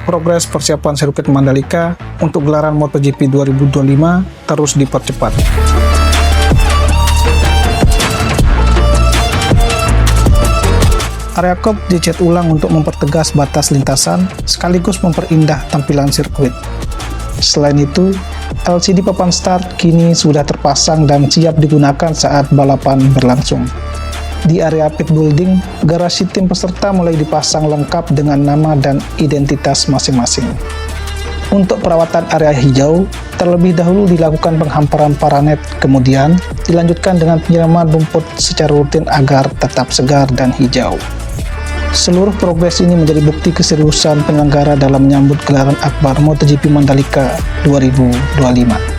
progres persiapan sirkuit Mandalika untuk gelaran MotoGP 2025 terus dipercepat. Area curb dicat ulang untuk mempertegas batas lintasan sekaligus memperindah tampilan sirkuit. Selain itu, LCD papan start kini sudah terpasang dan siap digunakan saat balapan berlangsung. Di area pit building, garasi tim peserta mulai dipasang lengkap dengan nama dan identitas masing-masing. Untuk perawatan area hijau, terlebih dahulu dilakukan penghamparan paranet, kemudian dilanjutkan dengan penyiraman rumput secara rutin agar tetap segar dan hijau. Seluruh progres ini menjadi bukti keseriusan penyelenggara dalam menyambut gelaran akbar MotoGP Mandalika 2025.